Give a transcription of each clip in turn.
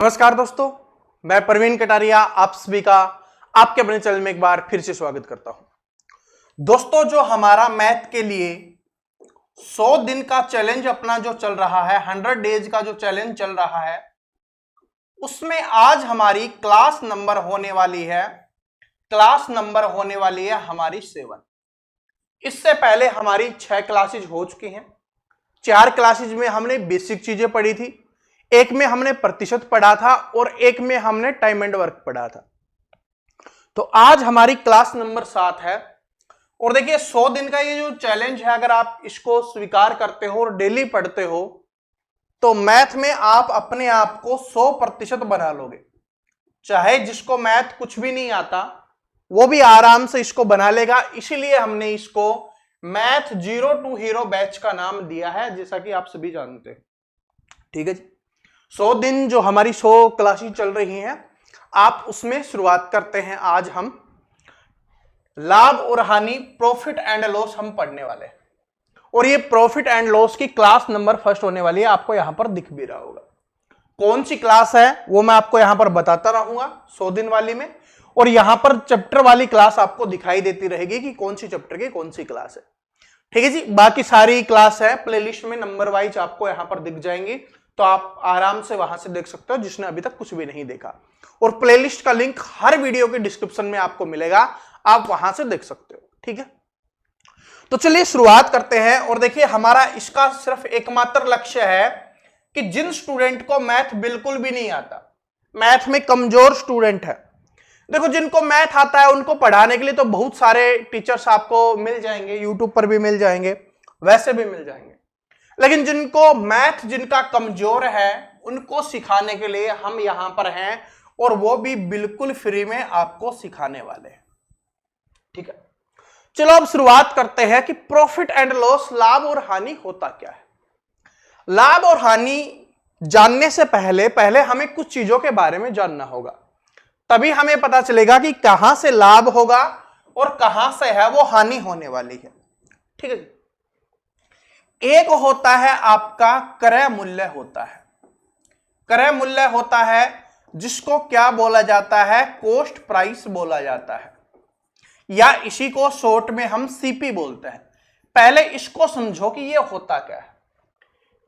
नमस्कार दोस्तों, मैं प्रवीण कटारिया आप सभी का आपके अपने चैनल में एक बार फिर से स्वागत करता हूं। दोस्तों, जो हमारा मैथ के लिए 100 दिन का चैलेंज अपना जो चल रहा है, 100 डेज का जो चैलेंज चल रहा है, उसमें आज हमारी क्लास नंबर होने वाली है हमारी 7। इससे पहले हमारी 6 क्लासेज हो चुकी हैं। 4 क्लासेज में हमने बेसिक चीजें पढ़ी थी, एक में हमने प्रतिशत पढ़ा था और एक में हमने टाइम एंड वर्क पढ़ा था। तो आज हमारी क्लास नंबर 7 है। और देखिए, 100 दिन का ये जो चैलेंज है, अगर आप इसको स्वीकार करते हो और डेली पढ़ते हो तो मैथ में आप अपने आप को 100% बना लोगे। चाहे जिसको मैथ कुछ भी नहीं आता वो भी आराम से इसको बना लेगा। इसीलिए हमने इसको math zero to hero batch का नाम दिया है, जैसा कि आप सभी जानते हैं। ठीक है जी। 100 दिन जो हमारी 100 क्लासेस चल रही हैं, आप उसमें शुरुआत करते हैं। आज हम लाभ और हानि, प्रॉफिट एंड लॉस हम पढ़ने वाले हैं। और ये प्रॉफिट एंड लॉस की क्लास नंबर फर्स्ट होने वाली है। आपको यहां पर दिख भी रहा होगा कौन सी क्लास है, वो मैं आपको यहां पर बताता रहूंगा 100 दिन वाली में। और यहां पर चैप्टर वाली क्लास आपको दिखाई देती रहेगी कि कौन सी चैप्टर की कौन सी क्लास है। ठीक है जी। बाकी सारी क्लास है प्लेलिस्ट में नंबर वाइज आपको यहां पर दिख जाएंगी, तो आप आराम से वहां से देख सकते हो, जिसने अभी तक कुछ भी नहीं देखा। और प्लेलिस्ट का लिंक हर वीडियो के डिस्क्रिप्शन में आपको मिलेगा, आप वहां से देख सकते हो। ठीक है, तो चलिए शुरुआत करते हैं। और देखिए, हमारा इसका सिर्फ एकमात्र लक्ष्य है कि जिन स्टूडेंट को मैथ बिल्कुल भी नहीं आता, मैथ में कमजोर स्टूडेंट है, देखो जिनको मैथ आता है उनको पढ़ाने के लिए तो बहुत सारे टीचर्स आपको मिल जाएंगे, यूट्यूब पर भी मिल जाएंगे, वैसे भी मिल जाएंगे। लेकिन जिनको मैथ जिनका कमजोर है, उनको सिखाने के लिए हम यहां पर हैं, और वो भी बिल्कुल फ्री में आपको सिखाने वाले हैं। ठीक है, चलो अब शुरुआत करते हैं कि प्रॉफिट एंड लॉस, लाभ और हानि होता क्या है। लाभ और हानि जानने से पहले हमें कुछ चीजों के बारे में जानना होगा, तभी हमें पता चलेगा कि कहां से लाभ होगा और कहां से है वो हानि होने वाली है। ठीक है, एक होता है आपका क्रय मूल्य होता है। क्रय मूल्य होता है जिसको क्या बोला जाता है, कॉस्ट प्राइस बोला जाता है, या इसी को शॉर्ट में हम सीपी बोलते हैं। पहले इसको समझो कि ये होता क्या है।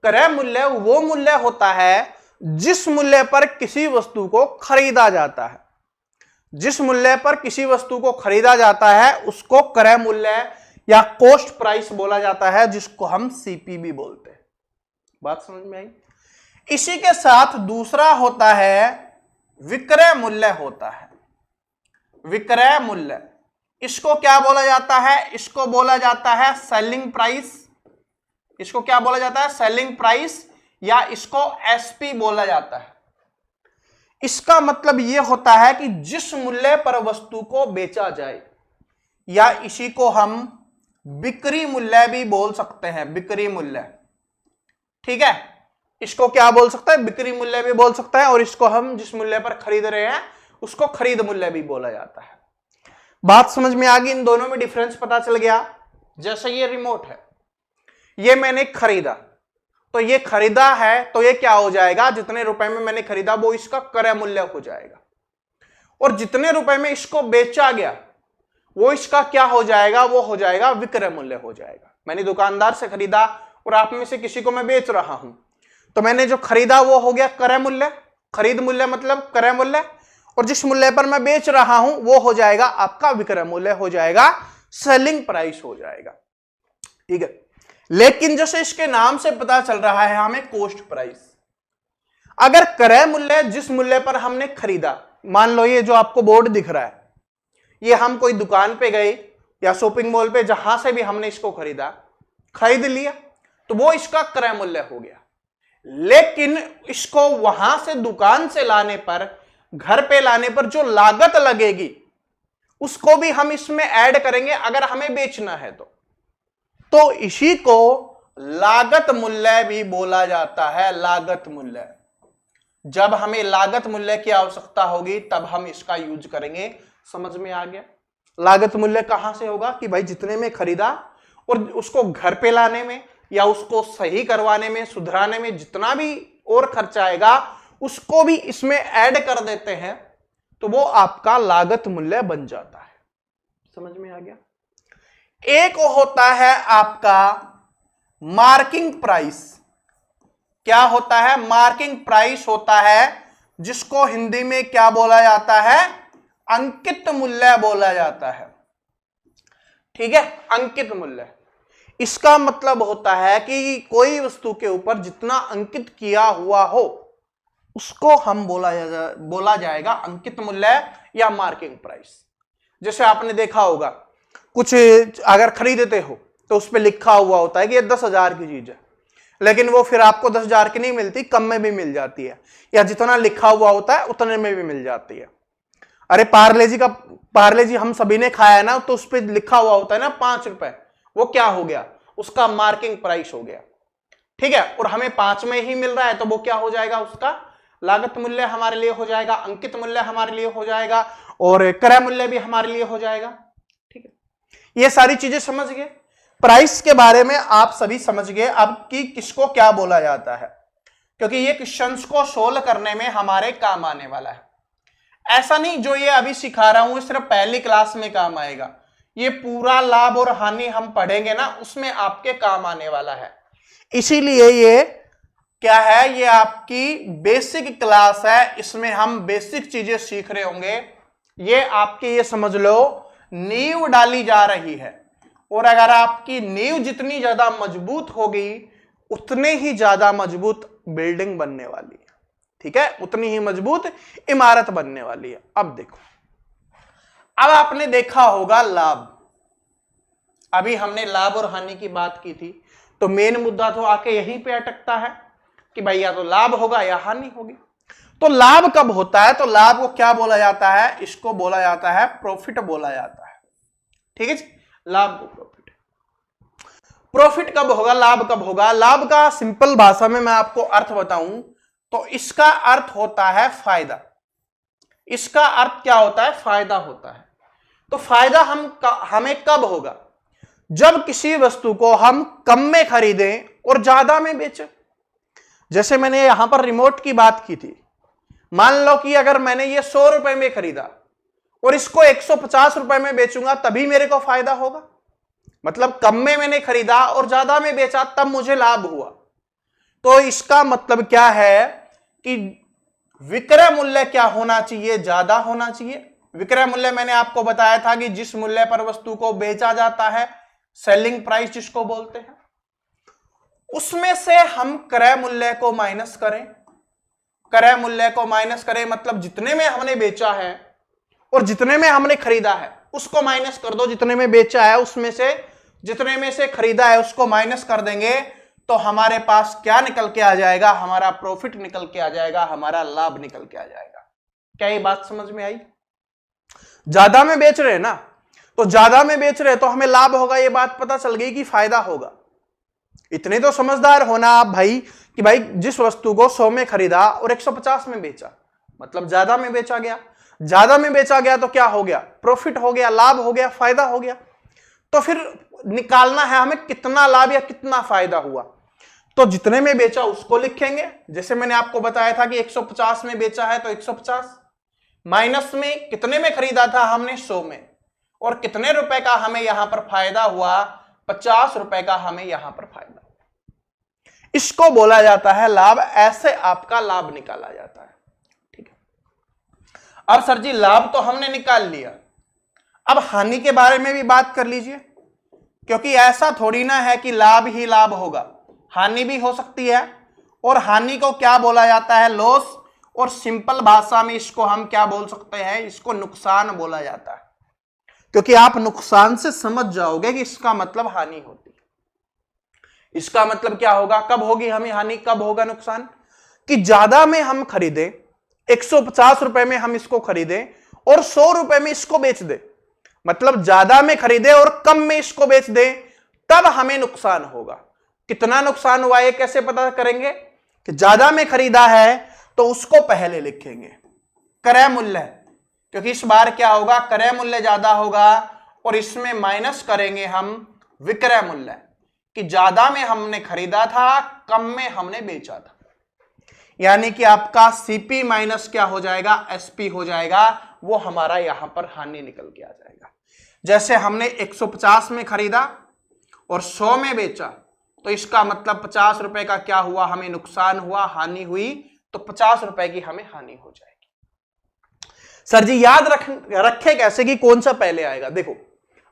क्रय मूल्य वो मूल्य होता है जिस मूल्य पर किसी वस्तु को खरीदा जाता है। जिस मूल्य पर किसी वस्तु को खरीदा जाता है उसको क्रय मूल्य या कॉस्ट प्राइस बोला जाता है, जिसको हम सीपी भी बोलते हैं। बात समझ में आई। इसी के साथ दूसरा होता है विक्रय मूल्य होता है। विक्रय मूल्य, इसको क्या बोला जाता है, इसको बोला जाता है सेलिंग प्राइस। इसको क्या बोला जाता है, सेलिंग प्राइस, या इसको एसपी बोला जाता है। इसका मतलब यह होता है कि जिस मूल्य पर वस्तु को बेचा जाए, या इसी को हम बिक्री मूल्य भी बोल सकते हैं। बिक्री मूल्य, ठीक है, इसको क्या बोल सकता है, बिक्री मूल्य भी बोल सकता है। और इसको हम जिस मूल्य पर खरीद रहे हैं उसको खरीद मूल्य भी बोला जाता है। बात समझ में आ गई, इन दोनों में डिफरेंस पता चल गया। जैसे ये रिमोट है, ये मैंने खरीदा, तो ये खरीदा है तो ये क्या हो जाएगा, जितने रुपए में मैंने खरीदा वो इसका क्रय मूल्य हो जाएगा। और जितने रुपए में इसको बेचा गया वो इसका क्या हो जाएगा, वो हो जाएगा विक्रय मूल्य हो जाएगा। मैंने दुकानदार से खरीदा और आप में से किसी को मैं बेच रहा हूं, तो मैंने जो खरीदा वो हो गया क्रय मूल्य। खरीद मूल्य मतलब क्रय मूल्य, और जिस मूल्य पर मैं बेच रहा हूं वो हो जाएगा आपका विक्रय मूल्य, हो जाएगा सेलिंग प्राइस हो जाएगा। ठीक है, लेकिन जैसे इसके नाम से पता चल रहा है हमें कॉस्ट प्राइस। अगर क्रय मूल्य जिस मूल्य पर हमने खरीदा, मान लो ये जो आपको बोर्ड दिख रहा है, ये हम कोई दुकान पे गए या शॉपिंग मॉल पे, जहां से भी हमने इसको खरीद लिया, तो वो इसका क्रय मूल्य हो गया। लेकिन इसको वहां से दुकान से लाने पर, घर पे लाने पर जो लागत लगेगी उसको भी हम इसमें ऐड करेंगे अगर हमें बेचना है तो इसी को लागत मूल्य भी बोला जाता है। लागत मूल्य, जब हमें लागत मूल्य की आवश्यकता होगी तब हम इसका यूज करेंगे। समझ में आ गया। लागत मूल्य कहां से होगा कि भाई जितने में खरीदा और उसको घर पे लाने में या उसको सही करवाने में, सुधराने में जितना भी और खर्चा आएगा उसको भी इसमें ऐड कर देते हैं तो वो आपका लागत मूल्य बन जाता है। समझ में आ गया? एक होता है आपका मार्किंग प्राइस। क्या होता है? मार्किंग प्राइस होता है, जिसको हिंदी में क्या बोला जाता है? अंकित मूल्य बोला जाता है। ठीक है, अंकित मूल्य। इसका मतलब होता है कि कोई वस्तु के ऊपर जितना अंकित किया हुआ हो उसको हम बोला जाएगा अंकित मूल्य या मार्किंग प्राइस। जैसे आपने देखा होगा, कुछ अगर खरीदते हो तो उस पर लिखा हुआ होता है कि ये 10,000 की चीज है, लेकिन वो फिर आपको 10,000 की नहीं मिलती, कम में भी मिल जाती है, या जितना लिखा हुआ होता है उतने में भी मिल जाती है। अरे पार्ले जी हम सभी ने खाया है ना, तो उस पर लिखा हुआ होता है ना 5 रुपए, वो क्या हो गया? उसका मार्किंग प्राइस हो गया। ठीक है, और हमें 5 में ही मिल रहा है तो वो क्या हो जाएगा? उसका लागत मूल्य हमारे लिए हो जाएगा, अंकित मूल्य हमारे लिए हो जाएगा, और क्रय मूल्य भी हमारे लिए हो जाएगा। ठीक है, ये सारी चीजें समझ गए। प्राइस के बारे में आप सभी समझ गए अब कि किसको क्या बोला जाता है, क्योंकि ये क्वेश्चंस को सोल्व करने में हमारे काम आने वाला है। ऐसा नहीं जो ये अभी सिखा रहा हूं सिर्फ पहली क्लास में काम आएगा, ये पूरा लाभ और हानि हम पढ़ेंगे ना, उसमें आपके काम आने वाला है। इसीलिए ये क्या है? ये आपकी बेसिक क्लास है, इसमें हम बेसिक चीजें सीख रहे होंगे। ये आपकी, ये समझ लो, नींव डाली जा रही है, और अगर आपकी नींव जितनी ज्यादा मजबूत होगी उतने ही ज्यादा मजबूत बिल्डिंग बनने वाली है। ठीक है, उतनी ही मजबूत इमारत बनने वाली है। अब देखो, अब आपने देखा होगा लाभ। अभी हमने लाभ और हानि की बात की थी, तो मेन मुद्दा तो आके यहीं पे अटकता है कि भाई या तो लाभ होगा या हानि होगी। तो लाभ कब होता है? तो लाभ को क्या बोला जाता है? इसको बोला जाता है प्रॉफिट बोला जाता है। ठीक है जी, लाभ को प्रॉफिट। प्रॉफिट कब होगा? लाभ कब होगा? लाभ का सिंपल भाषा में मैं आपको अर्थ बताऊं तो इसका अर्थ होता है फायदा। इसका अर्थ क्या होता है? फायदा होता है। तो फायदा हमें कब होगा? जब किसी वस्तु को हम कम में खरीदें और ज्यादा में बेचें। जैसे मैंने यहां पर रिमोट की बात की थी, मान लो कि अगर मैंने ये 100 रुपए में खरीदा और इसको 150 रुपए में बेचूंगा, तभी मेरे को फायदा होगा। मतलब कम में मैंने खरीदा और ज्यादा में बेचा, तब मुझे लाभ हुआ। तो इसका मतलब क्या है कि विक्रय मूल्य क्या होना चाहिए? ज्यादा होना चाहिए। विक्रय मूल्य मैंने आपको बताया था कि जिस मूल्य पर वस्तु को बेचा जाता है, सेलिंग प्राइस जिसको बोलते हैं, उसमें से हम क्रय मूल्य को माइनस करें। क्रय मूल्य को माइनस करें मतलब जितने में हमने बेचा है और जितने में हमने खरीदा है उसको माइनस कर दो। जितने में बेचा है उसमें से जितने में से खरीदा है उसको माइनस कर देंगे तो हमारे पास क्या निकल के आ जाएगा? हमारा प्रॉफिट निकल के आ जाएगा, हमारा लाभ निकल के आ जाएगा। क्या ये बात समझ में आई? ज्यादा में बेच रहे हैं ना, तो ज्यादा में बेच रहे तो हमें लाभ होगा, ये बात पता चल गई कि फायदा होगा। इतने तो समझदार होना आप भाई कि भाई जिस वस्तु को 100 में खरीदा और 150 में बेचा, मतलब ज्यादा में बेचा गया। ज्यादा में बेचा गया तो क्या हो गया? प्रॉफिट हो गया, लाभ हो गया, फायदा हो गया। तो फिर निकालना है हमें कितना लाभ या कितना फायदा हुआ। तो जितने में बेचा उसको लिखेंगे। जैसे मैंने आपको बताया था कि 150 में बेचा है तो 150 माइनस में कितने में खरीदा था हमने? 100 में, और कितने रुपए का हमें यहां पर फायदा हुआ? 50 रुपए का हमें यहां पर फायदा। इसको बोला जाता है लाभ। ऐसे आपका लाभ निकाला जाता है। ठीक है, अब सर जी लाभ तो हमने निकाल लिया, अब हानि के बारे में भी बात कर लीजिए, क्योंकि ऐसा थोड़ी ना है कि लाभ ही लाभ होगा, हानि भी हो सकती है। और हानि को क्या बोला जाता है? लॉस। और सिंपल भाषा में इसको हम क्या बोल सकते हैं? इसको नुकसान बोला जाता है, क्योंकि आप नुकसान से समझ जाओगे कि इसका मतलब हानि होती है। इसका मतलब क्या होगा? कब होगी हमें हानि, कब होगा नुकसान? कि ज्यादा में हम खरीदे, 150 रुपए में हम इसको खरीदे और 100 रुपए में इसको बेच दे, मतलब ज्यादा में खरीदे और कम में इसको बेच दे, तब हमें नुकसान होगा। कितना नुकसान हुआ ये कैसे पता करेंगे? कि ज्यादा में खरीदा है तो उसको पहले लिखेंगे क्रय मूल्य, क्योंकि इस बार क्या होगा? क्रय मूल्य ज्यादा होगा, और इसमें माइनस करेंगे हम विक्रय मूल्य, कि ज्यादा में हमने खरीदा था, कम में हमने बेचा था। यानी कि आपका सीपी माइनस क्या हो जाएगा, एसपी हो जाएगा, वो हमारा यहां पर हानि निकल के आ जाएगा। जैसे हमने 150 में खरीदा और 100 में बेचा, तो इसका मतलब 50 रुपए का क्या हुआ, हमें नुकसान हुआ, हानि हुई, तो 50 रुपए की हमें हानि हो जाएगी। सर जी याद रखे कैसे कि कौन सा पहले आएगा? देखो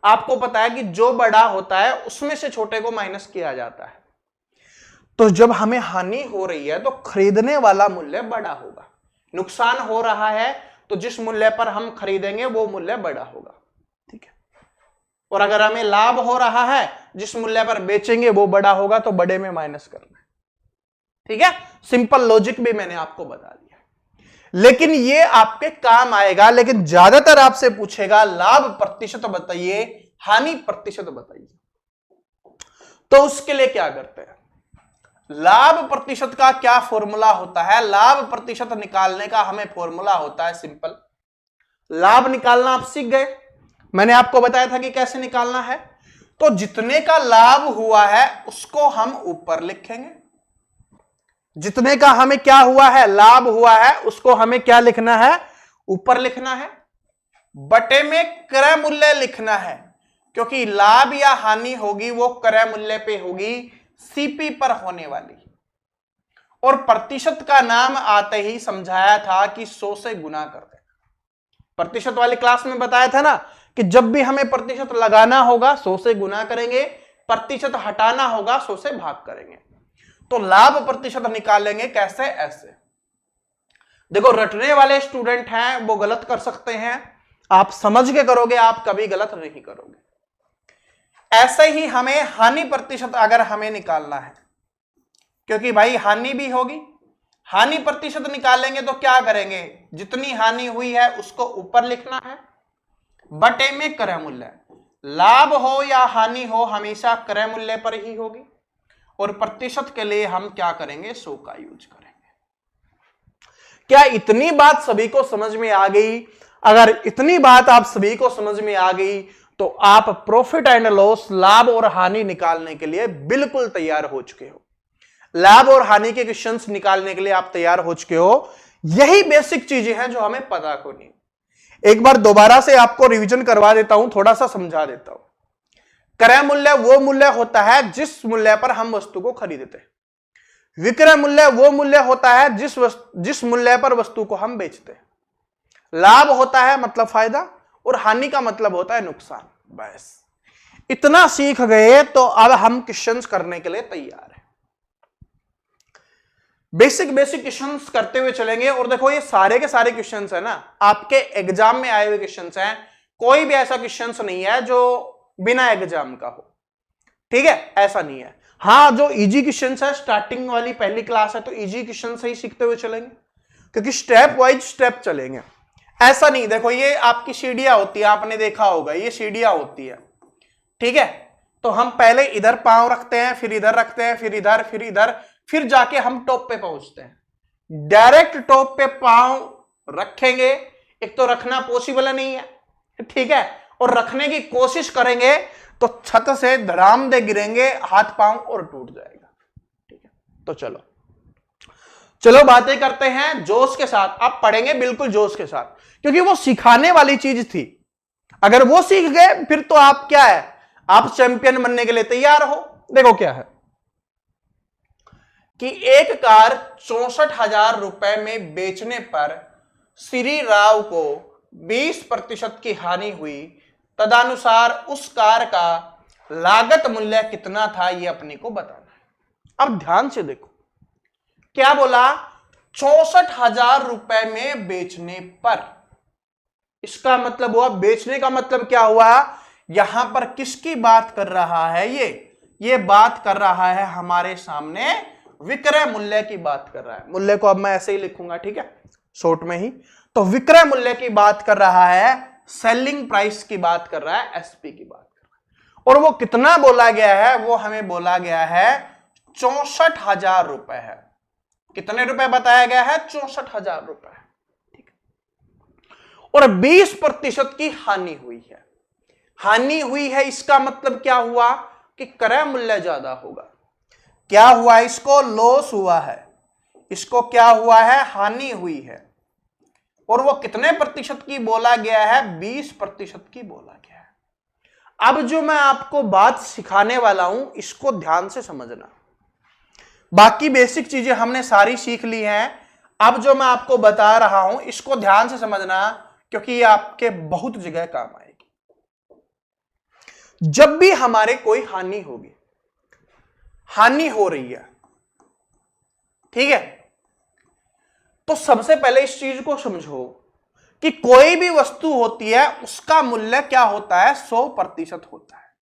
आपको पता है कि जो बड़ा होता है उसमें से छोटे को माइनस किया जाता है। तो जब हमें हानि हो रही है तो खरीदने वाला मूल्य बड़ा होगा, नुकसान हो रहा है तो जिस मूल्य पर हम खरीदेंगे वो मूल्य बड़ा होगा, ठीक है। और अगर हमें लाभ हो रहा है, जिस मूल्य पर बेचेंगे वो बड़ा होगा, तो बड़े में माइनस करना है, ठीक है। सिंपल लॉजिक भी मैंने आपको बता दिया, लेकिन ये आपके काम आएगा। लेकिन ज्यादातर आपसे पूछेगा लाभ प्रतिशत बताइए, हानि प्रतिशत बताइए। तो उसके लिए क्या करते हैं, लाभ प्रतिशत का क्या फॉर्मूला होता है? लाभ प्रतिशत निकालने का हमें फॉर्मूला होता है सिंपल। लाभ निकालना आप सीख गए, मैंने आपको बताया था कि कैसे निकालना है। तो जितने का लाभ हुआ है उसको हम ऊपर लिखेंगे, जितने का हमें क्या हुआ है, लाभ हुआ है, उसको हमें क्या लिखना है, ऊपर लिखना है। बटे में क्रय मूल्य लिखना है, क्योंकि लाभ या हानि होगी वो क्रय मूल्य पे होगी, सीपी पर होने वाली। और प्रतिशत का नाम आते ही समझाया था कि 100 से गुना कर देना। प्रतिशत वाली क्लास में बताया था ना कि जब भी हमें प्रतिशत लगाना होगा 100 से गुना करेंगे, प्रतिशत हटाना होगा 100 से भाग करेंगे। तो लाभ प्रतिशत निकालेंगे कैसे, ऐसे। देखो रटने वाले स्टूडेंट हैं वो गलत कर सकते हैं, आप समझ के करोगे आप कभी गलत नहीं करोगे। ऐसे ही हमें हानि प्रतिशत अगर हमें निकालना है, क्योंकि भाई हानि भी होगी, हानि प्रतिशत निकालेंगे तो क्या करेंगे, जितनी हानि हुई है उसको ऊपर लिखना है, बटे में क्रय मूल्य। लाभ हो या हानि हो हमेशा क्रय मूल्य पर ही होगी। और प्रतिशत के लिए हम क्या करेंगे, 100 का यूज करेंगे। क्या इतनी बात सभी को समझ में आ गई? अगर इतनी बात आप सभी को समझ में आ गई तो आप प्रॉफिट एंड लॉस, लाभ और हानि निकालने के लिए बिल्कुल तैयार हो चुके हो। लाभ और हानि के क्वेश्चंस निकालने के लिए आप तैयार हो चुके हो। यही बेसिक चीजें हैं जो हमें पता होनी। एक बार दोबारा से आपको रिवीजन करवा देता हूं, थोड़ा सा समझा देता हूं। क्रय मूल्य वो मूल्य होता है जिस मूल्य पर हम वस्तु को खरीदते हैं। विक्रय मूल्य वो मूल्य होता है जिस मूल्य पर वस्तु को हम बेचते हैं। लाभ होता है मतलब फायदा, और हानि का मतलब होता है नुकसान। बस इतना सीख गए तो अब हम क्वेश्चंस करने के लिए तैयार हैं। बेसिक क्वेश्चंस करते हुए चलेंगे। और देखो ये सारे के सारे क्वेश्चंस है ना, आपके एग्जाम में आए हुए क्वेश्चंस हैं। कोई भी ऐसा क्वेश्चंस नहीं है जो बिना एग्जाम का हो, ठीक है, ऐसा नहीं है। हाँ जो इजी क्वेश्चंस है, स्टार्टिंग वाली पहली क्लास है तो इजी क्वेश्चन से ही सीखते हुए चलेंगे, क्योंकि स्टेप वाइज स्टेप चलेंगे। ऐसा नहीं, देखो ये आपकी सीढ़ियां होती है, आपने देखा होगा ये सीढ़ियां होती है, ठीक है। तो हम पहले इधर पांव रखते हैं, फिर इधर रखते हैं, फिर इधर, फिर इधर, फिर जाके हम टॉप पे पहुंचते हैं। डायरेक्ट टॉप पे पांव रखेंगे, एक तो रखना पॉसिबल नहीं है, ठीक है, और रखने की कोशिश करेंगे तो छत से धड़ाम दे गिरेंगे, हाथ पांव और टूट जाएगा, ठीक है। तो चलो बातें करते हैं जोश के साथ। आप पढ़ेंगे बिल्कुल जोश के साथ, क्योंकि वो सिखाने वाली चीज थी। अगर वो सीख गए फिर तो आप क्या है, आप चैंपियन बनने के लिए तैयार हो। देखो क्या है कि एक कार 64,000 रुपए में बेचने पर श्री राव को 20% की हानि हुई, तदनुसार उस कार का लागत मूल्य कितना था, ये अपने को बताना है। अब ध्यान से देखो क्या बोला, 64,000 रुपए में बेचने पर। इसका मतलब हुआ, बेचने का मतलब क्या हुआ, यहां पर किसकी बात कर रहा है, ये बात कर रहा है हमारे सामने विक्रय मूल्य की बात कर रहा है। मूल्य को अब मैं ऐसे ही लिखूंगा, ठीक है, शॉर्ट में ही। तो विक्रय मूल्य की बात कर रहा है, सेलिंग प्राइस की बात कर रहा है, एसपी की बात कर रहा है। और वो कितना बोला गया है, वो हमें बोला गया है 64,000 रुपए है। कितने रुपए बताया गया है, 64,000 रुपए, ठीक है। और 20% की हानि हुई है। हानि हुई है इसका मतलब क्या हुआ कि क्रय मूल्य ज्यादा होगा। क्या हुआ, इसको लॉस हुआ है। इसको क्या हुआ है, हानि हुई है। और वो कितने प्रतिशत की बोला गया है, 20% की बोला गया है। अब जो मैं आपको बात सिखाने वाला हूं इसको ध्यान से समझना। बाकी बेसिक चीजें हमने सारी सीख ली हैं, अब जो मैं आपको बता रहा हूं इसको ध्यान से समझना, क्योंकि ये आपके बहुत जगह काम आएगी। जब भी हमारे कोई हानि होगी, हानि हो रही है, ठीक है, तो सबसे पहले इस चीज को समझो कि कोई भी वस्तु होती है उसका मूल्य क्या होता है, 100% होता है।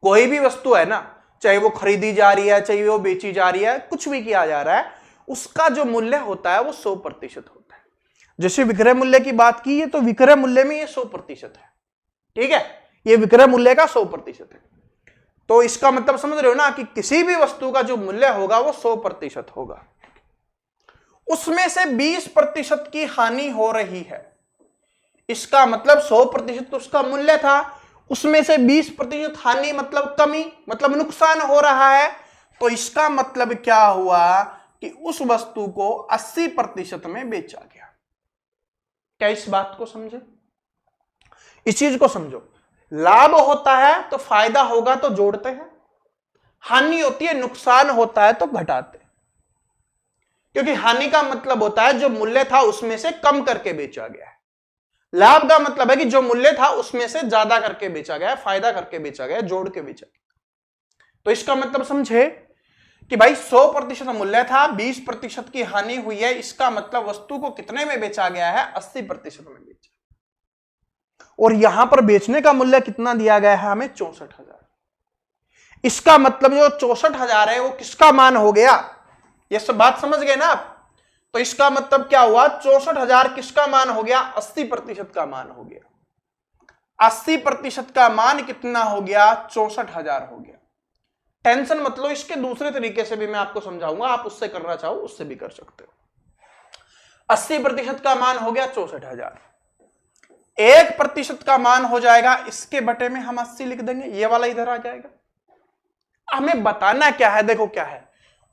कोई भी वस्तु है ना, चाहे वो खरीदी जा रही है, चाहे वो बेची जा रही है, कुछ भी किया जा रहा है, उसका जो मूल्य होता है वो 100% होता है। जैसे विक्रय मूल्य की बात की है तो विक्रय मूल्य में ये 100% है, ठीक है, ये विक्रय मूल्य का 100% है। तो इसका मतलब समझ रहे हो ना कि किसी भी वस्तु का जो मूल्य होगा वो 100% होगा। उसमें से 20% की हानि हो रही है, इसका मतलब 100% तो उसका मूल्य था, उसमें से 20% हानि मतलब कमी, मतलब नुकसान हो रहा है। तो इसका मतलब क्या हुआ कि उस वस्तु को 80% में बेचा गया। क्या इस बात को समझे, इस चीज को समझो। लाभ होता है तो फायदा होगा तो जोड़ते हैं, हानि होती है, नुकसान होता है तो घटाते हैं। क्योंकि हानि का मतलब होता है जो मूल्य था उसमें से कम करके बेचा गया है, लाभ का मतलब है कि जो मूल्य था उसमें से ज्यादा करके बेचा गया है, फायदा करके बेचा गया है, जोड़ के बेचा गया। तो इसका मतलब समझे कि भाई 100% मूल्य था, 20% की हानि हुई है, इसका मतलब वस्तु को कितने में बेचा गया है, 80% में बेचा। और यहां पर बेचने का मूल्य कितना दिया गया है हमें, 64,000। इसका मतलब जो 64,000 है वो किसका मान हो गया, ये सब बात समझ गए ना आप। तो इसका मतलब क्या हुआ, 64,000 किसका मान हो गया, 80% का मान हो गया। 80% का मान कितना हो गया, 64,000 हो गया। टेंशन मत लो, इसके दूसरे तरीके से भी मैं आपको समझाऊंगा, आप उससे करना चाहो उससे भी कर सकते हो। 80% का मान हो गया 64,000, 1% का मान हो जाएगा, इसके बटे में हम 80 लिख देंगे, ये वाला इधर आ जाएगा। हमें बताना क्या है, देखो क्या है,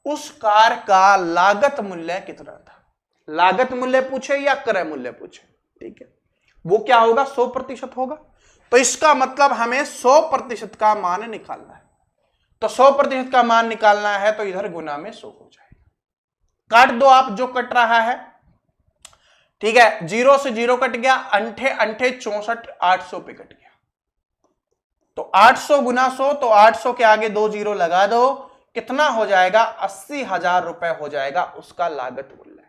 उस कार का लागत मूल्य कितना था। लागत मूल्य पूछे या क्रय मूल्य पूछे, ठीक है, वो क्या होगा, 100% होगा। तो इसका मतलब हमें 100% का मान निकालना है। तो 100% का मान निकालना है तो इधर गुना में 100 हो जाएगा। काट दो आप जो कट रहा है, ठीक है, 0 से 0 कट गया, अंठे अंठे 64, 800 पे कट गया। तो 800 गुना 100, तो 800 के आगे 2 0 लगा दो, कितना हो जाएगा, 80,000 रुपए हो जाएगा उसका लागत मूल्य।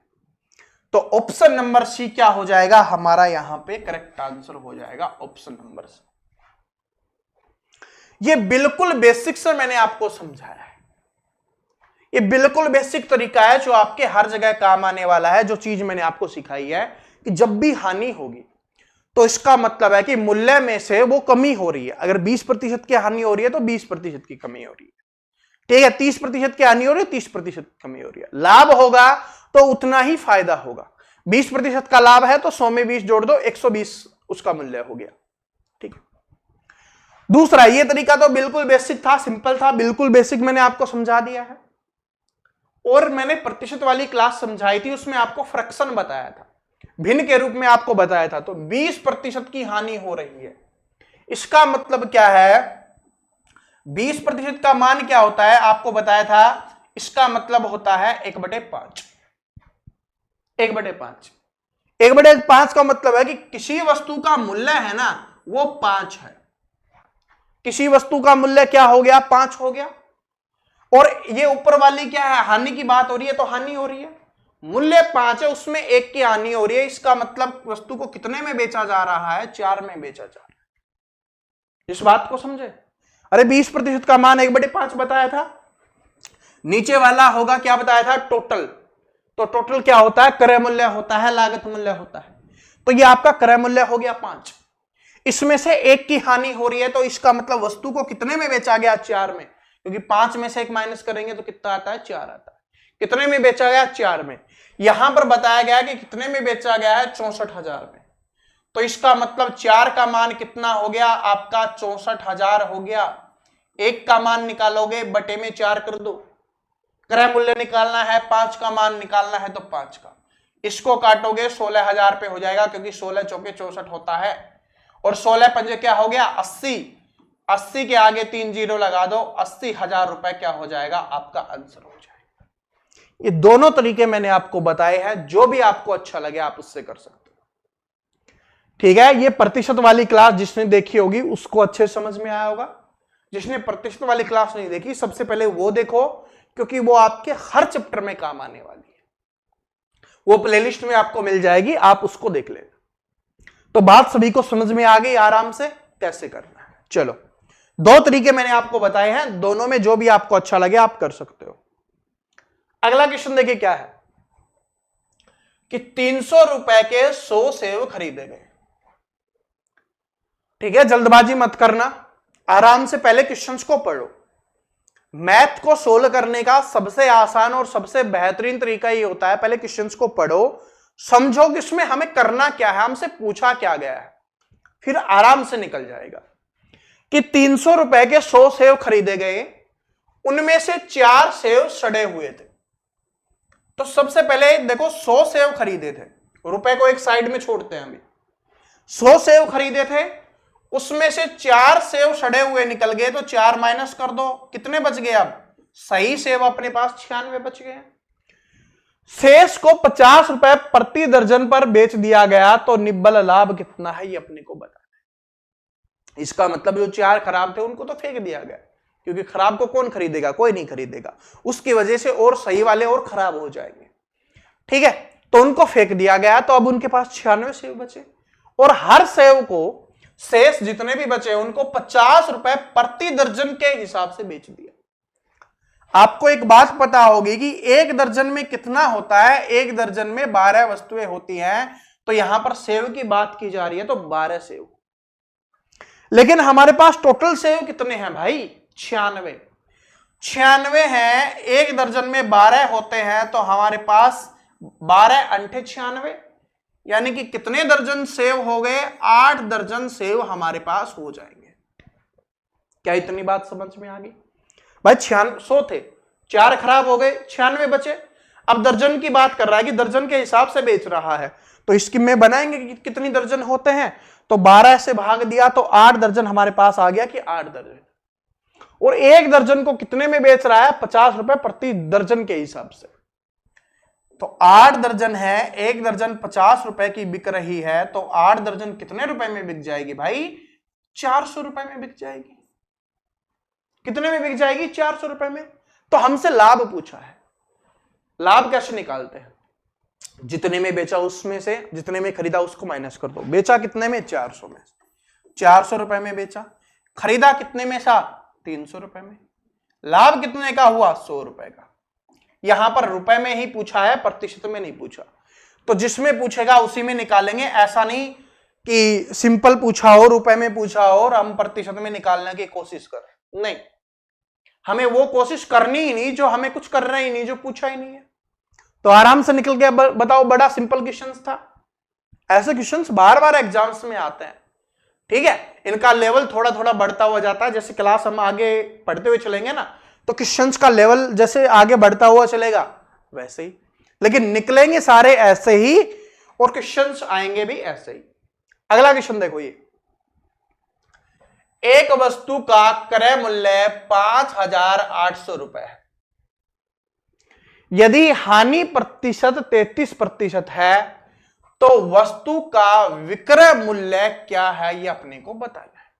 तो ऑप्शन नंबर सी क्या हो जाएगा हमारा, यहां पे करेक्ट आंसर हो जाएगा ऑप्शन नंबर सी। ये बिल्कुल बेसिक से मैंने आपको समझाया है, ये बिल्कुल बेसिक तरीका है जो आपके हर जगह काम आने वाला है। जो चीज मैंने आपको सिखाई है कि जब भी हानि होगी तो इसका मतलब है कि मूल्य में से वो कमी हो रही है। अगर 20% की हानि हो रही है तो 20% की कमी हो रही है, ठीक है, 30% की हानि हो रही है, 30% की कमी हो रही है। लाभ होगा तो उतना ही फायदा होगा। 20% का लाभ है तो 100 में 20 जोड़ दो, 120 उसका मूल्य हो गया, ठीक है। दूसरा, ये तरीका तो बिल्कुल बेसिक था, सिंपल था, बिल्कुल बेसिक मैंने आपको समझा दिया है। और मैंने प्रतिशत वाली क्लास समझाई थी, उसमें आपको फ्रैक्शन बताया था, भिन्न के रूप में आपको बताया था। तो 20% की हानि हो रही है, इसका मतलब क्या है, 20% का मान क्या होता है आपको बताया था, इसका मतलब होता है 1/5। 1/5, 1/5 का मतलब है कि किसी वस्तु का मूल्य है ना वो 5 है, किसी वस्तु का मूल्य क्या हो गया, 5 हो गया। और ये ऊपर वाली क्या है, हानि की बात हो रही है, तो हानि हो रही है, मूल्य 5 है, उसमें 1 की हानि हो रही है, इसका मतलब वस्तु को कितने में बेचा जा रहा है, 4 में बेचा जा रहा है। इस बात को समझे। अरे 20% का मान 1/5 बताया था, नीचे वाला होगा क्या बताया था, टोटल। तो टोटल क्या होता है, क्रय मूल्य होता है, लागत मूल्य होता है। तो ये आपका क्रय मूल्य हो गया 5, इसमें से 1 की हानि हो रही है, तो इसका मतलब वस्तु को कितने में बेचा गया, 4 में, क्योंकि 5 में से 1 माइनस करेंगे तो कितना आता है, 4 आता है। कितने में बेचा गया, 4 में। यहां पर बताया गया कि कितने में बेचा गया है, 64,000 में। तो इसका मतलब 4 का मान कितना हो गया आपका, 64,000 हो गया। 1 का मान निकालोगे, बटे में 4 कर दो, क्रय मूल्य निकालना है, 5 का मान निकालना है तो 5 का, इसको काटोगे 16,000 पे हो जाएगा, क्योंकि 16 चौके 64 होता है, और 16 पंजे क्या हो गया 80, 80 के आगे 3 जीरो लगा दो, 80,000 रुपए क्या हो जाएगा आपका आंसर हो जाएगा। ये दोनों तरीके मैंने आपको बताए हैं, जो भी आपको अच्छा लगे आप उससे कर सकते हो। ठीक है, ये प्रतिशत वाली क्लास जिसने देखी होगी उसको अच्छे समझ में आया होगा। जिसने प्रतिशत वाली क्लास नहीं देखी सबसे पहले वो देखो, क्योंकि वो आपके हर चैप्टर में काम आने वाली है, वो प्लेलिस्ट में आपको मिल जाएगी, आप उसको देख लेना। तो बात सभी को समझ में आ गई आराम से कैसे करना है। चलो, 2 तरीके मैंने आपको बताए हैं, दोनों में जो भी आपको अच्छा लगे आप कर सकते हो। अगला क्वेश्चन देखिए क्या है कि 300 रुपए के 100 सेव खरीदे गए। ठीक है, जल्दबाजी मत करना, आराम से पहले क्वेश्चंस को पढ़ो। मैथ को सोल्व करने का सबसे आसान और सबसे बेहतरीन तरीका ये होता है, पहले क्वेश्चंस को पढ़ो, समझो कि इसमें हमें करना क्या है, हमसे पूछा क्या गया है, फिर आराम से निकल जाएगा। कि 300 रुपए के 100 सेव खरीदे गए, उनमें से 4 सेव सड़े हुए थे। तो सबसे पहले देखो 100 सेव खरीदे थे, रुपए को एक साइड में छोड़ते हैं, अभी 100 सेव खरीदे थे, उसमें से 4 सेव सड़े हुए निकल गए, तो 4 माइनस कर दो, कितने बच गए? अब सही सेव अपने पास 96 बच गए। शेष को 50 रुपए प्रति दर्जन पर बेच दिया गया, तो निव्वल लाभ कितना है ये अपने को बताना है। इसका मतलब जो 4 खराब थे उनको तो फेंक दिया गया, क्योंकि खराब को कौन खरीदेगा? कोई नहीं खरीदेगा, उसकी वजह से और सही वाले और खराब हो जाएंगे। ठीक है, तो उनको फेंक दिया गया, तो अब उनके पास 96 सेव बचे, और हर सेव को शेष जितने भी बचे उनको 50 रुपए प्रति दर्जन के हिसाब से बेच दिया। आपको एक बात पता होगी कि एक दर्जन में कितना होता है, एक दर्जन में 12 वस्तुएं होती हैं, तो यहां पर सेव की बात की जा रही है, तो 12 सेव। लेकिन हमारे पास टोटल सेव कितने हैं भाई? 96 हैं, एक दर्जन में 12 होते हैं, तो हमारे पास 12 अंठे 96, यानी कि कितने दर्जन सेव हो गए? 8 दर्जन सेव हमारे पास हो जाएंगे। क्या इतनी बात समझ में आ गई भाई? 100 थे, 4 खराब हो गए, 96 बचे। अब दर्जन की बात कर रहा है कि दर्जन के हिसाब से बेच रहा है, तो इसकी में बनाएंगे कि कितनी दर्जन होते हैं, तो 12 से भाग दिया, तो 8 दर्जन हमारे पास आ गया कि 8 दर्जन। और एक दर्जन को कितने में बेच रहा है? 50 रुपए प्रति दर्जन के हिसाब से। तो 8 दर्जन है, एक दर्जन 50 रुपए की बिक रही है, तो 8 दर्जन कितने रुपए में बिक जाएगी भाई? 400 रुपए में बिक जाएगी। कितने में बिक जाएगी? 400 रुपए में। तो हमसे लाभ पूछा है, लाभ कैसे निकालते हैं? जितने में बेचा उसमें से जितने में खरीदा उसको माइनस कर दो। बेचा कितने में? 400 में। 400 रुपए में बेचा, खरीदा कितने में था? 300 रुपए में। लाभ कितने का हुआ? 100 रुपए का। यहां पर रुपए में ही पूछा है, प्रतिशत में नहीं पूछा, तो जिसमें पूछेगा उसी में निकालेंगे। ऐसा नहीं कि सिंपल पूछा हो, रुपए में पूछा हो और हम प्रतिशत में निकालने की कोशिश करें, नहीं, हमें वो कोशिश करनी ही नहीं जो हमें कुछ करना ही नहीं, जो पूछा ही नहीं है। तो आराम से निकल गया। बताओ, बड़ा सिंपल क्वेश्चन था। ऐसे क्वेश्चन बार बार एग्जाम्स में आते हैं। ठीक है, इनका लेवल थोड़ा थोड़ा बढ़ता हुआ जाता है, जैसे क्लास हम आगे पढ़ते हुए चलेंगे ना, तो क्वेश्चंस का लेवल जैसे आगे बढ़ता हुआ चलेगा वैसे ही, लेकिन निकलेंगे सारे ऐसे ही और क्वेश्चंस आएंगे भी ऐसे ही। अगला क्वेश्चन देखो, ये एक वस्तु का क्रय मूल्य 5,800 रुपए है। यदि हानि प्रतिशत 33% है, तो वस्तु का विक्रय मूल्य क्या है ये अपने को बताना है।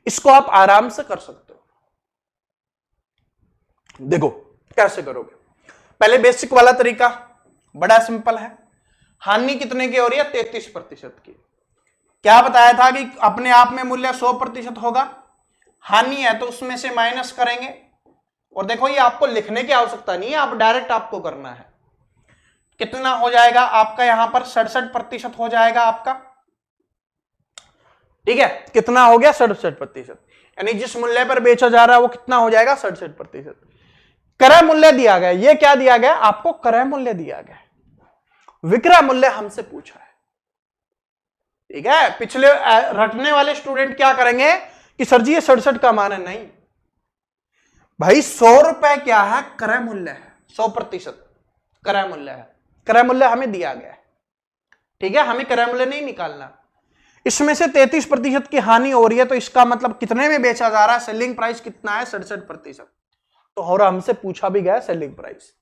इसको आप आराम से कर सकते हो। देखो कैसे करोगे। पहले बेसिक वाला तरीका बड़ा सिंपल है। हानि कितने की हो रही है? 33% की। क्या बताया था कि अपने आप में मूल्य 100% होगा, हानि है तो उसमें से माइनस करेंगे। और देखो, ये आपको लिखने की आवश्यकता नहीं है, आप डायरेक्ट आपको करना है। कितना हो जाएगा आपका? यहां पर 67% हो जाएगा आपका। ठीक है, कितना हो गया? 67%। यानी जिस मूल्य पर बेचा जा रहा है वो कितना हो जाएगा? 67%। क्रय मूल्य दिया गया, ये क्या दिया गया आपको? क्रय मूल्य दिया गया। विक्रय मूल्य हमसे पूछा है। ठीक है, पिछले रटने वाले स्टूडेंट क्या करेंगे कि सर जी ये 67 का मान है। नहीं, भाई 100 रुपए क्या है? क्रय मूल्य है, 100% क्रय मूल्य है। क्रय मूल्य हमें दिया गया है, ठीक है, हमें क्रय मूल्य नहीं निकालना। इसमें से 33% की हानि हो रही है, तो इसका मतलब कितने में बेचा जा रहा है? सेलिंग प्राइस कितना है? 67%। तो और हमसे पूछा भी गया सेलिंग प्राइस,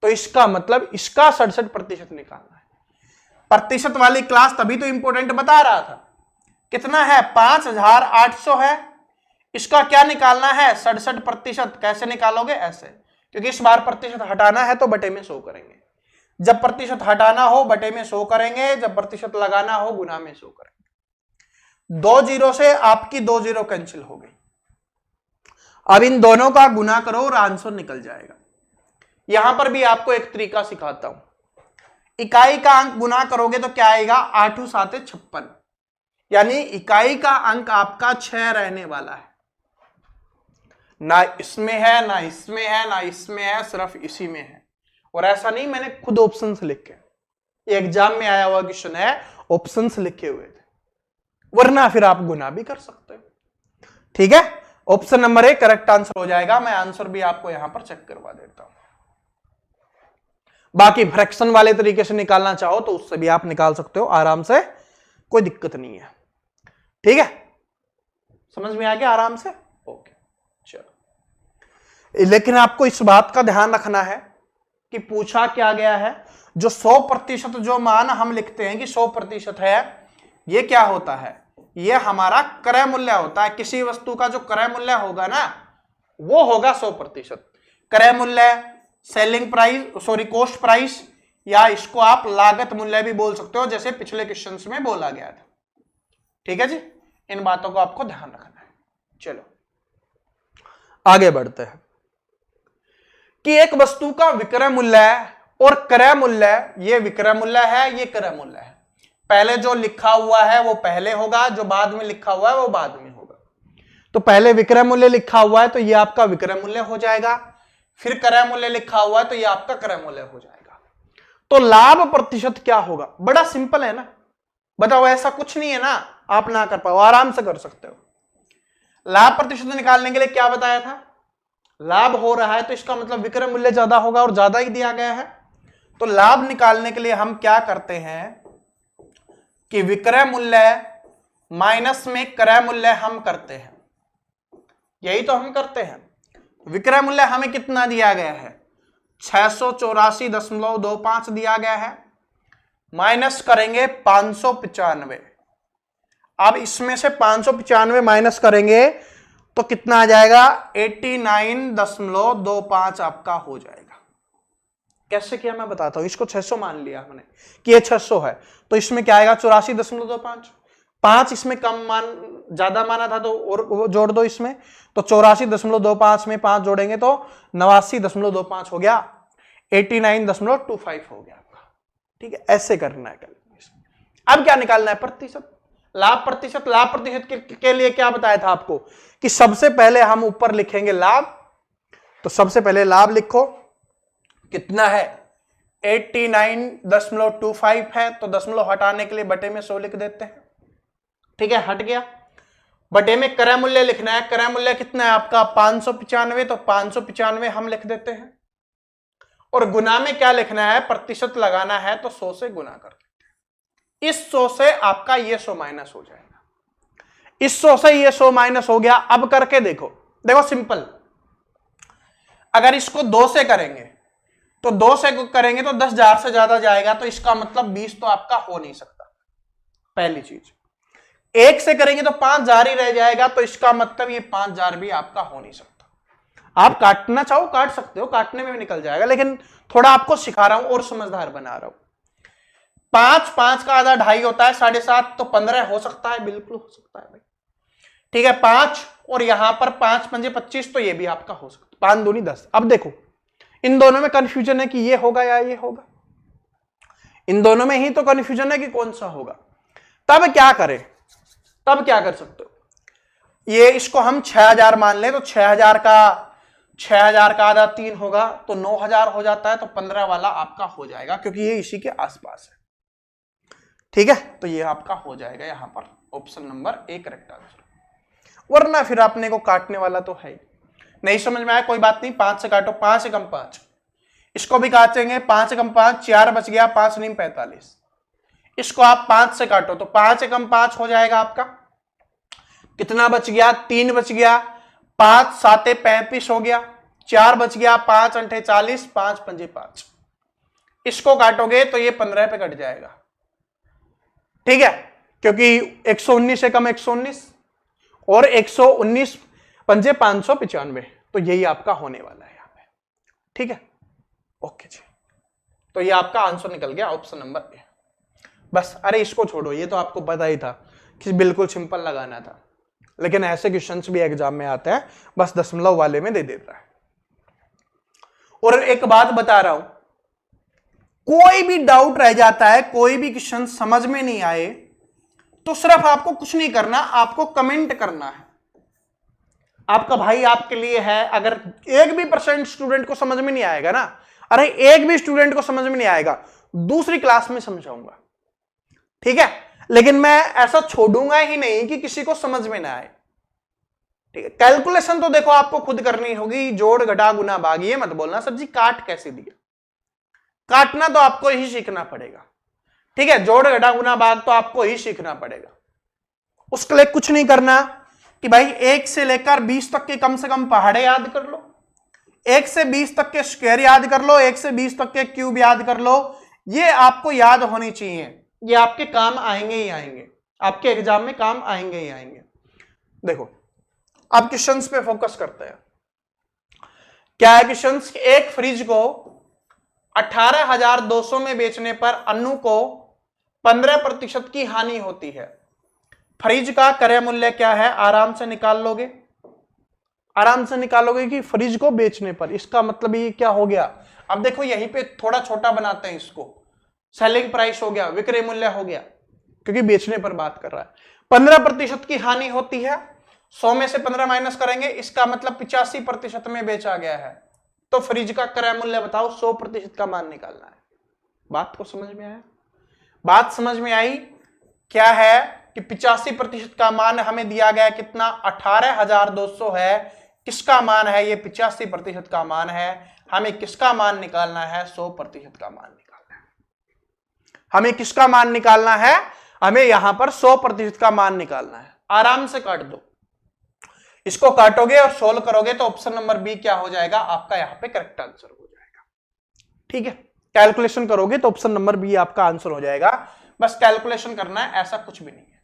तो इसका मतलब इसका 67% निकालना है। प्रतिशत वाली क्लास तभी तो इंपोर्टेंट बता रहा था। कितना है? 5800 है। इसका क्या निकालना है? 67%। कैसे निकालोगे? ऐसे, क्योंकि इस बार प्रतिशत हटाना है तो बटे में 100 करेंगे। जब प्रतिशत हटाना हो बटे में 100 करेंगे, जब प्रतिशत लगाना हो गुना में 100 करेंगे। 2 जीरो से आपकी 2 जीरो कैंसिल हो गई। अब इन दोनों का गुना करो और आंसर निकल जाएगा। यहां पर भी आपको एक तरीका सिखाता हूं। इकाई का अंक गुना करोगे तो क्या आएगा? 8 7 56, यानी इकाई का अंक आपका 6 रहने वाला है। ना इसमें है, ना इसमें है, ना इसमें है, सिर्फ इसी में है। और ऐसा नहीं मैंने खुद ऑप्शंस लिखे, एग्जाम में आया हुआ क्वेश्चन है, ऑप्शंस लिखे हुए थे, वरना फिर आप गुना भी कर सकते हो। ठीक है, ऑप्शन नंबर 1 करेक्ट आंसर हो जाएगा। मैं आंसर भी आपको यहां पर चेक करवा देता हूं। बाकी फ्रैक्शन वाले तरीके से निकालना चाहो तो उससे भी आप निकाल सकते हो आराम से, कोई दिक्कत नहीं है। ठीक है, समझ में आ गया आराम से? ओके, चलो। लेकिन आपको इस बात का ध्यान रखना है कि पूछा क्या गया है, जो 100% जो मान हम लिखते हैं कि 100% है, ये क्या होता है? ये हमारा क्रय मूल्य होता है। किसी वस्तु का जो क्रय मूल्य होगा ना, वो होगा 100%। क्रय मूल्य, selling price, sorry cost price, या इसको आप लागत मूल्य भी बोल सकते हो, जैसे पिछले क्वेश्चंस में बोला गया था। ठीक है जी, इन बातों को आपको ध्यान रखना है। चलो आगे बढ़ते हैं कि एक वस्तु का विक्रय मूल्य और क्रय मूल्य, ये विक्रय मूल्य है, ये क्रय मूल्य है। पहले जो लिखा हुआ है वो पहले होगा, जो बाद में लिखा हुआ है वो बाद में होगा। तो पहले विक्रय मूल्य लिखा हुआ है तो ये आपका विक्रय मूल्य हो जाएगा, फिर क्रय मूल्य लिखा हुआ है तो ये आपका क्रय मूल्य हो जाएगा। तो लाभ प्रतिशत क्या होगा? बड़ा सिंपल है ना, बताओ, ऐसा कुछ नहीं है ना आप ना कर पाओ, आराम से कर सकते हो। लाभ प्रतिशत निकालने के लिए क्या बताया था? लाभ हो रहा है तो इसका मतलब विक्रय मूल्य ज्यादा होगा, और ज्यादा ही दिया गया है। तो लाभ निकालने के लिए हम क्या करते हैं कि विक्रय मूल्य माइनस में क्रय मूल्य हम करते हैं, यही तो हम करते हैं। विक्रय मूल्य हमें कितना दिया गया है? 684.25 दिया गया है, माइनस करेंगे 595। अब इसमें से 595 माइनस करेंगे तो कितना आ जाएगा? 89.25 आपका हो जाएगा। कैसे किया मैं बताता हूं। इसको 600 मान लिया हमने कि ये 600 है, तो इसमें क्या आएगा? 84.25। 5 इसमें कम मान, ज्यादा माना था तो और जोड़ दो इसमें, तो 84.25 में 5 जोड़ेंगे तो 89.25 हो गया, 89.25 हो गया आपका। ठीक है, ऐसे करना है। अब क्या निकालना है? प्रतिशत, लाभ प्रतिशत। लाभ प्रतिशत के लिए क्या बताया था आपको कि सबसे पहले हम ऊपर लिखेंगे लाभ, तो सबसे पहले लाभ लिखो, कितना है? 89.25 है, तो दशमलव हटाने के लिए बटे में 100 लिख देते हैं। ठीक है, हट गया। बटे में क्रय मूल्य लिखना है, क्रय मूल्य कितना है आपका? 595, तो 595 हम लिख देते हैं। और गुना में क्या लिखना है? प्रतिशत लगाना है तो 100 से गुना कर देते हैं। इस 100 से आपका ये 100 माइनस हो जाएगा, इस 100 से ये 100 माइनस हो गया। अब करके देखो, देखो सिंपल। अगर इसको 2 से करेंगे तो 2 से करेंगे तो 10,000 से ज्यादा जाएगा, तो इसका मतलब 20 तो आपका हो नहीं सकता, पहली चीज। 1 से करेंगे तो 5,000 ही रह जाएगा, तो इसका मतलब ये 5,000 भी आपका हो नहीं सकता। आप काटना चाहो काट सकते हो, काटने में भी निकल जाएगा, लेकिन थोड़ा आपको सिखा रहा हूं और समझदार बना रहा हूं। 5 5 का आधा 2.5 होता है, 7.5, तो 15 हो सकता है, बिल्कुल हो सकता है भाई। ठीक है, 5 और यहां पर 5 पंजे 25, तो ये भी आपका हो सकता है। 5 दूनी 10। अब देखो इन दोनों में कंफ्यूजन है कि ये होगा या ये होगा, इन दोनों में ही तो कंफ्यूजन है कि कौन सा होगा। तब क्या करें? तब क्या कर सकते हो? ये इसको हम 6,000 मान लें, तो 6,000 का आधा 3 होगा, तो 9,000 हो जाता है, तो 15 वाला आपका हो जाएगा, क्योंकि ये इसी के आसपास है। ठीक है, तो ये आपका हो जाएगा यहां पर ऑप्शन नंबर 1 करेक्ट आंसर। वरना फिर आपने को काटने वाला तो है ही, नहीं समझ में आया कोई बात नहीं, 5 से काटो, 5 एकम 5, इसको भी काटेंगे, 5 एकम 5, 4 बच गया, 5 नीम 45, इसको आप 5 से काटो तो 5 एकम 5 हो जाएगा आपका, कितना बच गया, 3 बच गया, 5 साते 35 हो गया, 4 बच गया, 5 अंठे 40, 5 पंजे 5, इसको काटोगे तो ये 15 पे कट जाएगा, ठीक है, क्योंकि 119 से कम 119 और 119 पंजे 595, तो यही आपका होने वाला है यहां पे, ठीक है, ओके जी। तो ये आपका आंसर निकल गया ऑप्शन नंबर ए। बस, अरे इसको छोड़ो, ये तो आपको पता ही था कि बिल्कुल सिंपल लगाना था, लेकिन ऐसे क्वेश्चंस भी एग्जाम में आते हैं, बस दशमलव वाले में दे देता है। और एक बात बता रहा हूं, कोई भी डाउट रह जाता है, कोई भी क्वेश्चन समझ में नहीं आए तो सिर्फ आपको कुछ नहीं करना, आपको कमेंट करना है। आपका भाई आपके लिए है, अगर 1% स्टूडेंट को समझ में नहीं आएगा ना, अरे एक भी स्टूडेंट को समझ में नहीं आएगा, दूसरी क्लास में समझाऊंगा, ठीक है, लेकिन मैं ऐसा छोड़ूंगा ही नहीं कि किसी को समझ में ना आए, ठीक है। कैलकुलेशन तो देखो आपको खुद करनी होगी, जोड़ घटा गुना भाग, ये मत बोलना सर जी काट कैसे दिया, काटना तो आपको ही सीखना पड़ेगा, ठीक है, जोड़ घटा गुना भाग तो आपको ही सीखना पड़ेगा। उसके लिए कुछ नहीं करना कि भाई 1 से लेकर 20 तक के कम से कम पहाड़े याद कर लो, 1 से 20 तक के स्क्वायर याद कर लो, 1 से 20 तक के क्यूब याद कर लो, ये आपको याद होनी चाहिए, ये आपके काम आएंगे ही आएंगे, आपके एग्जाम में काम आएंगे ही आएंगे। देखो अब क्वेश्चंस पे फोकस करते हैं। क्या है क्वेश्चंस? एक फ्रिज को 18,200 में बेचने पर अनु को 15% की हानि होती है, फ्रिज का क्रय मूल्य क्या है? आराम से निकाल लोगे, आराम से निकालोगे कि फ्रिज को बेचने पर, इसका मतलब ये क्या हो गया? अब देखो यहीं पे थोड़ा छोटा बनाते हैं इसको, सेलिंग प्राइस हो गया, विक्रय मूल्य हो गया, क्योंकि बेचने पर बात कर रहा है। 15% की हानि होती है, 100 में से 15 माइनस करेंगे, इसका मतलब 85% में बेचा गया है, तो फ्रिज का क्रय मूल्य बताओ, 100% का मान निकालना है। बात को समझ में आया? बात समझ में आई? क्या है कि 85% का मान हमें दिया गया कितना? 18,200 है, किसका मान है? ये 85% का मान है, हमें किसका मान निकालना है? 100% का मान निकालना है। हमें किसका मान निकालना है? हमें यहां पर 100% का मान निकालना है। आराम से काट दो, इसको काटोगे और सोल्व करोगे तो ऑप्शन नंबर बी क्या हो जाएगा? आपका यहां पे करेक्ट आंसर हो जाएगा, ठीक है। कैलकुलेशन करोगे तो ऑप्शन नंबर बी आपका आंसर हो जाएगा, बस कैलकुलेशन करना है, ऐसा कुछ भी नहीं है।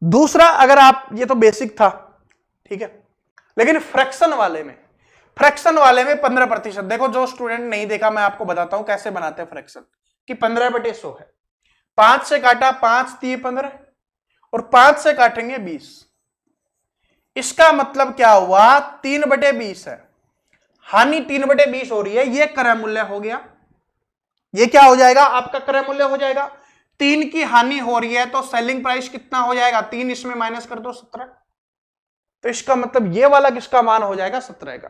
दूसरा, अगर आप, ये तो बेसिक था, ठीक है, लेकिन फ्रैक्शन वाले में, 15%, देखो जो स्टूडेंट नहीं देखा मैं आपको बताता हूं कैसे बनाते हैं फ्रैक्शन, कि 15/100 है, 5 से काटा, 5 दिए 15 और 5 से काटेंगे 20, इसका मतलब क्या हुआ? 3/20 है, हानि 3/20 हो रही है, ये क्रय मूल्य हो गया, ये क्या हो जाएगा? आपका क्रय मूल्य हो जाएगा। 3 की हानि हो रही है तो सेलिंग प्राइस कितना हो जाएगा? 3 इसमें माइनस कर दो, 17, तो इसका मतलब ये वाला किसका मान हो जाएगा? 17 का।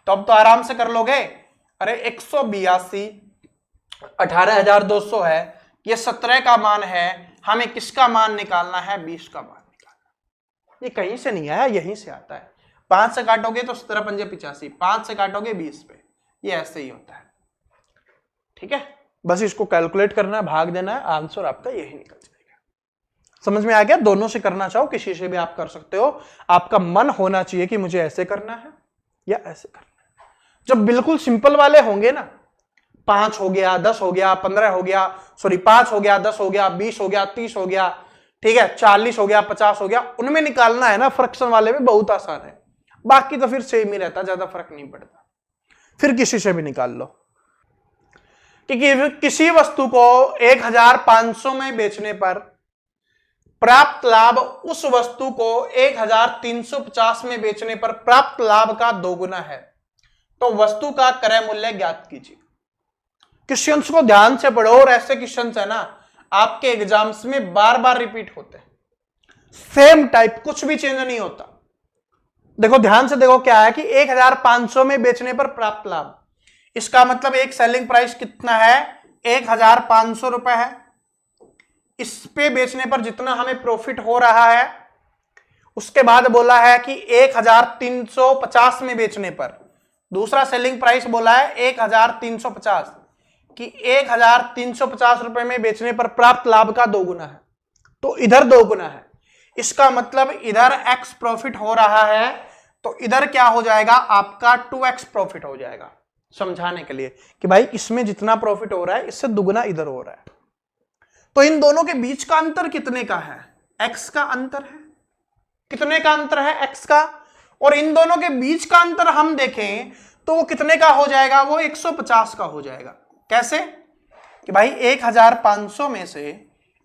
तो अब तो आराम से कर लोगे, अरे 182 18,200 है, ये 17 का मान है, हमें किसका मान निकालना है? 20 का मान निकालना। ये कहीं से नहीं आया, यहीं से आता है। 5 से काटोगे तो 17 पंजे 85, 5 से काटोगे 20 पे, ये ऐसे ही होता है, ठीक है। बस इसको कैलकुलेट करना है, भाग देना है, आंसर आपका यही निकल जाएगा। समझ में आ गया? दोनों से करना चाहो, किसी से भी आप कर सकते हो, आपका मन होना चाहिए कि मुझे ऐसे करना है या ऐसे करना है। जब बिल्कुल सिंपल वाले होंगे ना, 5 हो गया, 10 हो गया, 15 हो गया, सॉरी 5 हो गया, 10 हो गया, 20 हो गया, 30 हो गया, ठीक है, 40 हो गया, 50 हो गया, उनमें निकालना है ना, फ्रैक्शन वाले में बहुत आसान है, बाकी तो फिर सेम ही रहता, ज्यादा फर्क नहीं पड़ता, फिर किसी से भी निकाल लो। कि किसी वस्तु को 1,500 में बेचने पर प्राप्त लाभ उस वस्तु को 1,350 में बेचने पर प्राप्त लाभ का 2 गुना है, तो वस्तु का क्रय मूल्य ज्ञात कीजिए। क्वेश्चंस को ध्यान से पढ़ो, और ऐसे क्वेश्चंस है ना आपके एग्जाम्स में बार बार रिपीट होते हैं, सेम टाइप, कुछ भी चेंज नहीं होता। देखो ध्यान से देखो, क्या है कि 1,500 में बेचने पर प्राप्त लाभ, इसका मतलब एक सेलिंग प्राइस कितना है? 1,500 रुपए है, इस पे बेचने पर जितना हमें प्रॉफिट हो रहा है उसके बाद बोला है कि 1350 में बेचने पर, दूसरा सेलिंग प्राइस बोला है 1350 कि 1350 रुपए में बेचने पर प्राप्त लाभ का 2 गुना है, तो इधर 2 गुना है। इसका मतलब इधर x प्रॉफिट हो रहा है तो इधर क्या हो जाएगा आपका 2x प्रॉफिट हो जाएगा, समझाने के लिए कि भाई इसमें जितना प्रॉफिट हो रहा है इससे दुगुना इधर हो रहा है। तो इन दोनों के बीच का अंतर कितने का है, x का अंतर है। कितने का अंतर है, x का। और इन दोनों के बीच का अंतर हम देखें तो वो कितने का हो जाएगा, वो 150 का हो जाएगा। कैसे कि भाई 1500 में से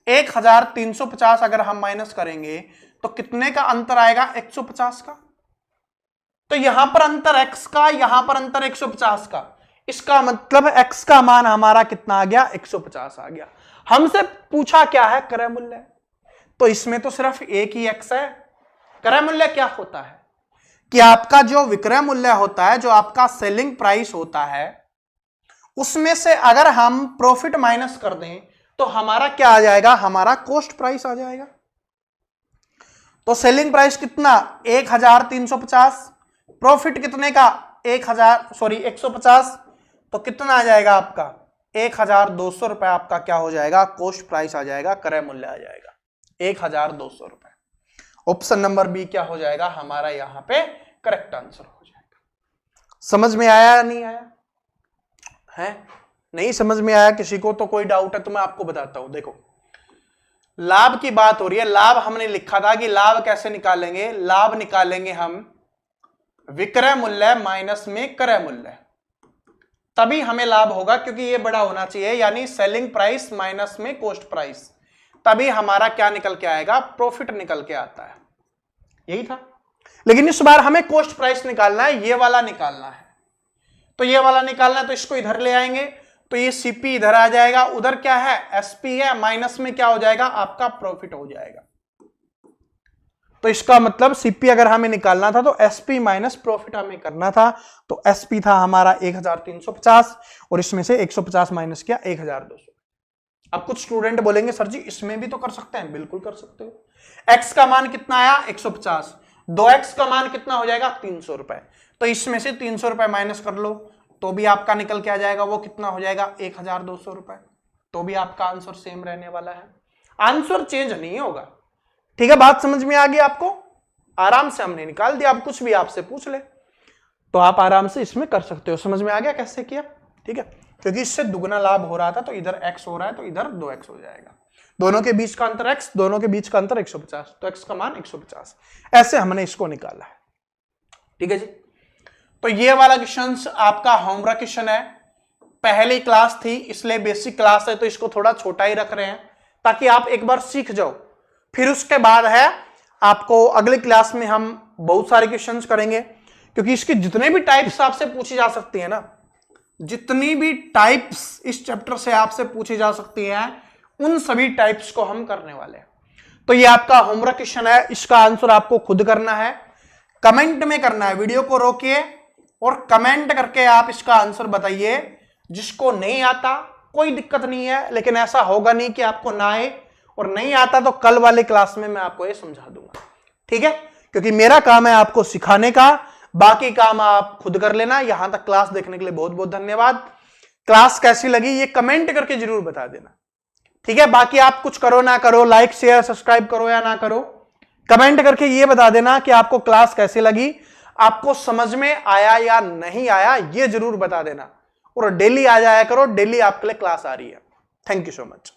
1350 अगर हम माइनस करेंगे तो कितने का अंतर आएगा, 150 का। तो यहां पर अंतर x का, यहां पर अंतर 150 का। इसका मतलब x का मान हमारा कितना आ गया, 150 आ गया। हमसे पूछा क्या है, क्रय मूल्य। तो इसमें तो सिर्फ एक ही x है। क्रय मूल्य क्या होता है कि आपका जो विक्रय मूल्य होता है, जो आपका सेलिंग प्राइस होता है, उसमें से अगर हम प्रॉफिट माइनस कर दें तो हमारा क्या आ जाएगा, हमारा कॉस्ट प्राइस आ जाएगा। तो सेलिंग प्राइस कितना, 1350, प्रॉफिट कितने का 150, तो कितना आ जाएगा आपका 1200 रुपए आपका क्या हो जाएगा, कॉस्ट प्राइस आ जाएगा, क्रय मूल्य आ जाएगा 1200 रुपए। ऑप्शन नंबर बी क्या हो जाएगा हमारा यहां पे करेक्ट आंसर हो जाएगा। समझ में आया या नहीं आया है, नहीं समझ में आया किसी को तो कोई डाउट है तो मैं आपको बताता हूं। देखो लाभ की बात हो रही है, लाभ हमने लिखा था कि लाभ कैसे निकालेंगे, लाभ निकालेंगे हम विक्रय मूल्य माइनस में क्रय मूल्य, तभी हमें लाभ होगा, क्योंकि ये बड़ा होना चाहिए, यानी सेलिंग प्राइस माइनस में कॉस्ट प्राइस, तभी हमारा क्या निकल के आएगा, प्रॉफिट निकल के आता है। यही था, लेकिन इस बार हमें कॉस्ट प्राइस निकालना है, ये वाला निकालना है। तो ये वाला निकालना है तो इसको इधर ले आएंगे, तो ये सीपी इधर आ जाएगा, उधर क्या है एसपी है, माइनस में क्या हो जाएगा आपका प्रॉफिट हो जाएगा। तो इसका मतलब सीपी अगर हमें निकालना था तो एसपी माइनस प्रॉफिट हमें करना था, तो एसपी था हमारा 1350 और इसमें से 150 माइनस किया 1200। अब कुछ स्टूडेंट बोलेंगे सर जी इसमें भी तो कर सकते हैं, बिल्कुल कर सकते हो। एक्स का मान कितना आया 150, 2x का मान कितना हो जाएगा 300 रुपए, तो इसमें से 300 रुपए माइनस कर लो तो भी आपका निकल के आ जाएगा, वो कितना हो जाएगा 1200 रुपए, तो भी आपका आंसर सेम रहने वाला है, आंसर चेंज नहीं होगा। ठीक है, बात समझ में आ गई आपको, आराम से हमने निकाल दिया। अब कुछ भी आपसे पूछ ले तो आप आराम से इसमें कर सकते हो। समझ में आ गया कैसे किया, ठीक है, क्योंकि इससे दुगना लाभ हो रहा था तो इधर x हो रहा है तो इधर 2x हो जाएगा, दोनों के बीच का अंतर x, दोनों के बीच का अंतर 150, तो x का मान 150, ऐसे हमने इसको निकाला है। ठीक है जी, तो ये वाला क्वेश्चन आपका होमवर्क क्वेश्चन है, पहली क्लास थी इसलिए बेसिक क्लास है तो इसको थोड़ा छोटा ही रख रहे हैं ताकि आप एक बार सीख जाओ। फिर उसके बाद है आपको अगली क्लास में हम बहुत सारे क्वेश्चंस करेंगे, क्योंकि इसके जितने भी टाइप्स आपसे पूछी जा सकती है ना, जितनी भी टाइप्स इस चैप्टर से आपसे पूछी जा सकती हैं उन सभी टाइप्स को हम करने वाले हैं। तो ये आपका होमवर्क क्वेश्चन है, इसका आंसर आपको खुद करना है, कमेंट में करना है, वीडियो को रोकिए और कमेंट करके आप इसका आंसर बताइए। जिसको नहीं आता कोई दिक्कत नहीं है, लेकिन ऐसा होगा नहीं कि आपको ना आए, और नहीं आता तो कल वाले क्लास में मैं आपको ये समझा दूंगा। ठीक है, क्योंकि मेरा काम है आपको सिखाने का, बाकी काम आप खुद कर लेना। यहां तक क्लास देखने के लिए बहुत बहुत धन्यवाद। क्लास कैसी लगी ये कमेंट करके जरूर बता देना। ठीक है, बाकी आप कुछ करो ना करो, लाइक शेयर सब्सक्राइब करो या ना करो, कमेंट करके ये बता देना कि आपको क्लास कैसी लगी, आपको समझ में आया या नहीं आया ये जरूर बता देना। और डेली आ जाया करो, डेली आपके लिए क्लास आ रही है। Thank you so much.